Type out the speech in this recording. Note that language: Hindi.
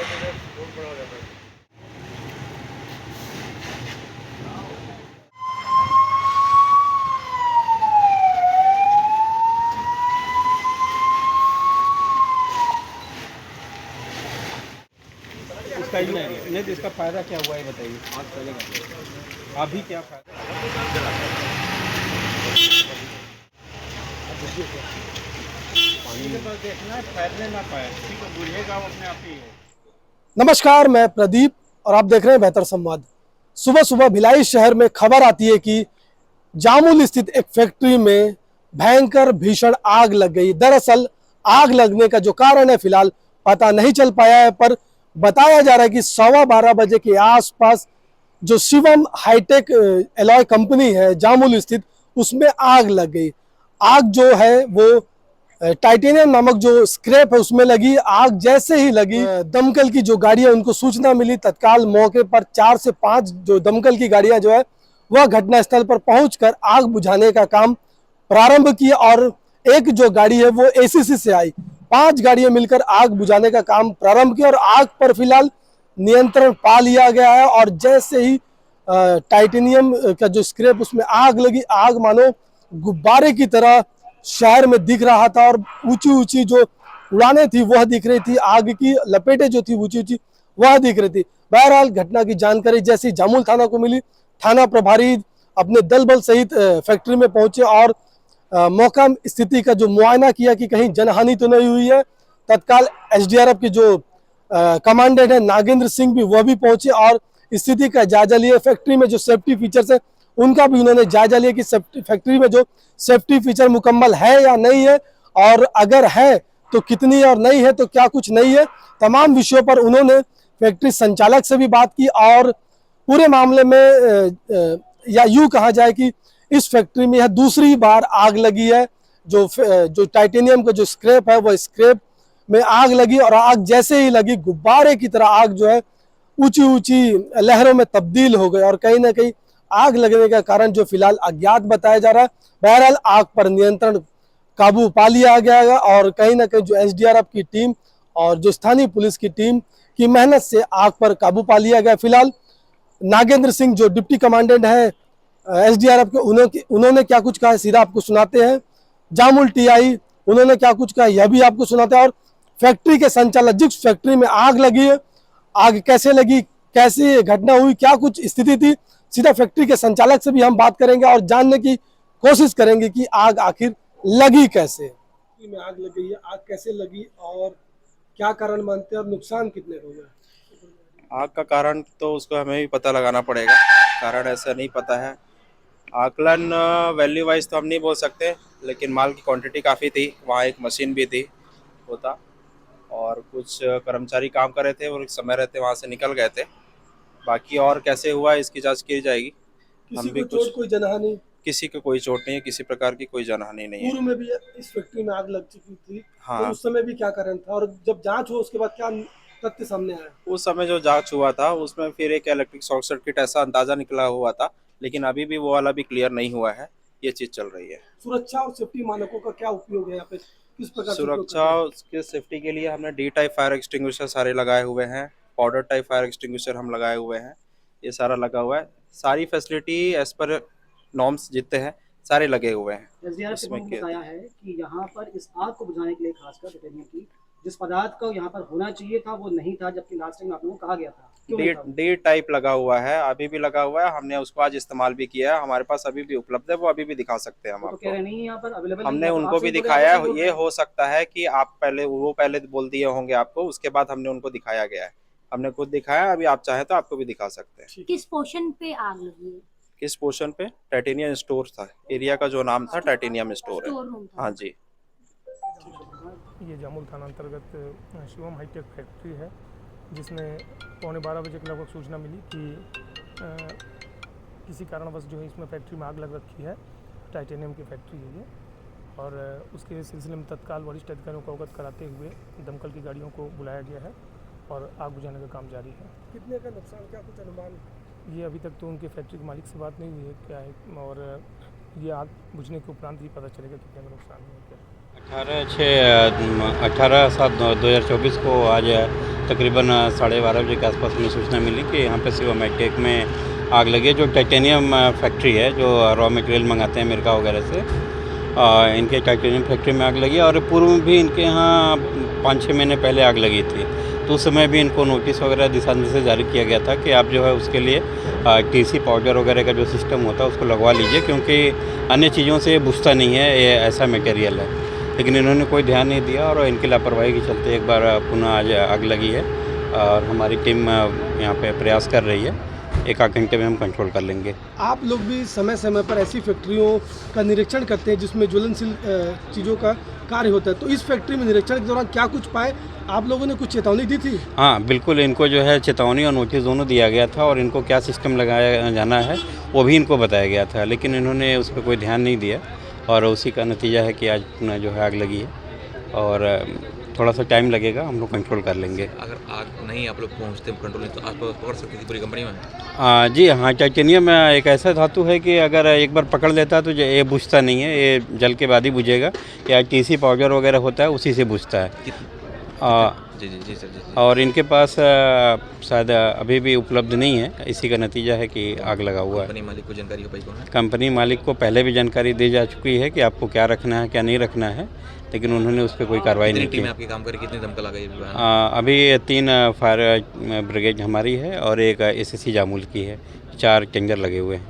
इसका ही नहीं तो इसका फ़ायदा क्या हुआ है बताइए। आज चलेगा अभी क्या फ़ायदा। पानी के पास देखना फैलने ना पाए, ठीक है, बुझेगा वो अपने आप ही हो। नमस्कार, मैं प्रदीप और आप देख रहे हैं बेहतर संवाद। सुबह सुबह भिलाई शहर में खबर आती है कि जामुल स्थित एक फैक्ट्री में भयंकर भीषण आग लग गई। दरअसल आग लगने का जो कारण है फिलहाल पता नहीं चल पाया है, पर बताया जा रहा है कि 12:15 बजे के आसपास जो शिवम हाईटेक एलॉय कंपनी है जामुल स्थित, उसमें आग लग गई। आग जो है वो टाइटेनियम नामक जो स्क्रैप है उसमें लगी। आग जैसे ही लगी, दमकल की जो गाड़ियां उनको सूचना मिली, तत्काल मौके पर 4 से 5 जो दमकल की गाड़ियां जो है वह घटनास्थल पर पहुंचकर आग बुझाने का काम प्रारंभ किया। और एक जो गाड़ी है वो एसीसी से आई, 5 गाड़ियां मिलकर आग बुझाने का काम प्रारंभ किया और आग पर फिलहाल नियंत्रण पा लिया गया है। और जैसे ही टाइटेनियम का जो स्क्रैप उसमें आग लगी, आग मानो गुब्बारे की तरह शहर में दिख रहा था और ऊंची ऊंची जो उड़ानें थी वह दिख रही थी, आग की लपेटें जो थी ऊंची ऊंची वह दिख रही थी। बहरहाल घटना की जानकारी जैसी जामुल थाना को मिली, थाना प्रभारी अपने दल बल सहित फैक्ट्री में पहुंचे और मौका स्थिति का जो मुआयना किया कि कहीं जनहानि तो नहीं हुई है। तत्काल एसडीआरएफ की जो कमांडेंट है नागेंद्र सिंह भी वह भी पहुंचे और स्थिति का जायजा लिए। फैक्ट्री में जो सेफ्टी फीचर्स है उनका भी उन्होंने जायजा लिया कि फैक्ट्री में जो सेफ्टी फीचर मुकम्मल है या नहीं है, और अगर है तो कितनी और नहीं है तो क्या कुछ नहीं है। तमाम विषयों पर उन्होंने फैक्ट्री संचालक से भी बात की और पूरे मामले में या यूं कहा जाए कि इस फैक्ट्री में यह दूसरी बार आग लगी है। जो टाइटेनियम का जो स्क्रैप है वह स्क्रैप में आग लगी और आग जैसे ही लगी गुब्बारे की तरह आग जो है ऊंची ऊंची लहरों में तब्दील हो गई और कहीं ना कहीं आग लगने का कारण जो फिलहाल अज्ञात बताया जा रहा है। बहरहाल आग पर नियंत्रण काबू पा लिया गया है और कहीं ना कहीं जो एसडीआरएफ की टीम और जो स्थानीय पुलिस की टीम की मेहनत से आग पर काबू पा लिया गया। फिलहाल नागेंद्र सिंह जो डिप्टी कमांडेंट है एसडीआरएफ के, उन्होंने क्या कुछ कहा सीधा आपको सुनाते हैं। जामुल टीआई उन्होंने क्या कुछ कहा यह भी आपको सुनाते हैं। और फैक्ट्री के संचालक, जिस फैक्ट्री में आग लगी है, आग कैसे लगी, कैसी घटना हुई, क्या कुछ स्थिति थी, सीधा फैक्ट्री के संचालक से भी हम बात करेंगे और जानने की कोशिश करेंगे कि आग आखिर लगी कैसे। में आग लग गई है, आग कैसे लगी और क्या कारण मानते हैं और नुकसान कितने हो गए? आग का कारण तो उसको हमें भी पता लगाना पड़ेगा, कारण ऐसा नहीं पता है। आकलन वैल्यू वाइज तो हम नहीं बोल सकते, लेकिन माल की क्वांटिटी काफ़ी थी, वहाँ एक मशीन भी थी होता, और कुछ कर्मचारी काम कर रहे थे और समय रहते वहाँ से निकल गए थे। बाकी और कैसे हुआ इसकी जांच की जाएगी। किसी को चोट, कोई जनहानि? किसी को कोई चोट नहीं है, किसी प्रकार की कोई जनहानि नहीं है। पूर्व में भी इस फैक्ट्री में आग लग चुकी थी, हाँ, तो उस समय भी क्या कारण था और जब जांच हो उसके बाद क्या तथ्य सामने आया? उस समय जो जांच हुआ था उसमें फिर एक इलेक्ट्रिक शॉर्ट सर्किट ऐसा अंदाजा निकला हुआ था, लेकिन अभी भी वो वाला भी क्लियर नहीं हुआ है। ये चीज़ चल रही है। सुरक्षा और सेफ्टी मानकों का क्या उपयोग है यहाँ पे, किस प्रकार सुरक्षा के सेफ्टी के लिए हमने डी टाइप फायर एक्सटिंग्विशर सारे लगाए हुए हैं, पाउडर टाइप फायर एक्सटिंग्विशर हम लगाए हुए हैं, ये सारा लगा हुआ है। सारी फैसिलिटी एज पर नॉर्म्स जितने हैं सारे लगे हुए हैं। एसडीआरएफ ने बताया है कि यहाँ पर इस आग को बुझाने के लिए खासकर टाइटेनियम की जिस पदार्थ का यहाँ पर होना चाहिए था वो नहीं था, जबकि लास्ट टाइम आप लोगों को कहा गया था। डी टाइप लगा हुआ है, अभी भी लगा हुआ है, हमने उसको आज इस्तेमाल भी किया है, हमारे पास अभी भी उपलब्ध है, वो अभी भी दिखा सकते हैं हम आपको। कह रहे नहीं यहाँ पर अवेलेबल हमने उनको भी दिखाया है। ये हो सकता है कि आप पहले बोल दिए होंगे आपको, उसके बाद हमने उनको दिखाया गया है, हमने खुद दिखाया। अभी आप चाहे तो आपको भी दिखा सकते हैं। किस पोर्शन पे आग लगी है? किस पोर्शन पे? टाइटेनियम स्टोर था, एरिया का जो नाम था टाइटेनियम स्टोर है। हाँ जी। ये जामुल थाना अंतर्गत शिवम हाईटेक फैक्ट्री है, जिसमें 11:15 बजे के लगभग सूचना मिली कि किसी कारणवश जो है इसमें फैक्ट्री में आग लग रखी है। टाइटेनियम की फैक्ट्री है ये, और उसके सिलसिले में तत्काल वरिष्ठ अधिकारियों को अवगत कराते हुए दमकल की गाड़ियों को बुलाया गया है और आग बुझाने का काम जारी है। कितने का नुकसान, क्या कुछ अनुमान? ये अभी तक तो उनके फैक्ट्री के मालिक से बात नहीं हुई है क्या है, और ये आग बुझने के उपरांत ही पता चलेगा कितने का नुकसान हुआ क्या। 18/7/2024 को आज तकरीबन 12:30 बजे के आसपास में सूचना मिली कि यहाँ पे शिवम हाईटेक में आग लगी है, जो टाइटेनियम फैक्ट्री है, जो रॉ मटेरियल मंगाते हैं अमेरिका वगैरह से। इनके टाइटेनियम फैक्ट्री में आग लगी और पूर्व में भी इनके यहाँ 5-6 महीने पहले आग लगी थी। तो उस समय भी इनको नोटिस वगैरह दिशा निर्देश जारी किया गया था कि आप जो है उसके लिए टीसी पाउडर वगैरह का जो सिस्टम होता है उसको लगवा लीजिए, क्योंकि अन्य चीज़ों से ये बुझता नहीं है, ये ऐसा मटेरियल है। लेकिन इन्होंने कोई ध्यान नहीं दिया और इनकी लापरवाही के चलते एक बार पुनः आज आग लगी है और हमारी टीम यहाँ पे प्रयास कर रही है। 1 घंटे में हम कंट्रोल कर लेंगे। आप लोग भी समय समय पर ऐसी फैक्ट्रियों का निरीक्षण करते हैं जिसमें ज्वलनशील चीज़ों का कार्य होता है, तो इस फैक्ट्री में निरीक्षण के दौरान क्या कुछ पाए? आप लोगों ने कुछ चेतावनी दी थी? हाँ बिल्कुल, इनको जो है चेतावनी और नोटिस दोनों दिया गया था और इनको क्या सिस्टम लगाया जाना है वो भी इनको बताया गया था, लेकिन इन्होंने उस पर कोई ध्यान नहीं दिया और उसी का नतीजा है कि आज पुनः जो है आग लगी है और थोड़ा सा टाइम लगेगा, हम लोग कंट्रोल कर लेंगे। अगर आग नहीं आप लोग पहुँचते कंट्रोल नहीं तो आग पकड़ सकती थी पूरी कंपनी में? जी हाँ, टाइटेनियम एक ऐसा धातु है कि अगर एक बार पकड़ लेता है तो ये बुझता नहीं है, ये जल के बाद ही बुझेगा। या टीसी पाउडर वगैरह होता है उसी से बुझता है। जी सर जी। और इनके पास शायद अभी भी उपलब्ध नहीं है, इसी का नतीजा है कि आग लगा हुआ है। कंपनी मालिक को जानकारी हो पाई कौन है? कंपनी मालिक को पहले भी जानकारी दी जा चुकी है कि आपको क्या रखना है क्या नहीं रखना है, लेकिन उन्होंने उस पर कोई कार्रवाई नहीं की। टीम आपके काम करे, कितनी दमकल आ गई? अभी 3 फायर ब्रिगेड हमारी है और एक एसएससी जामुल की है, 4 टेंडर लगे हुए हैं।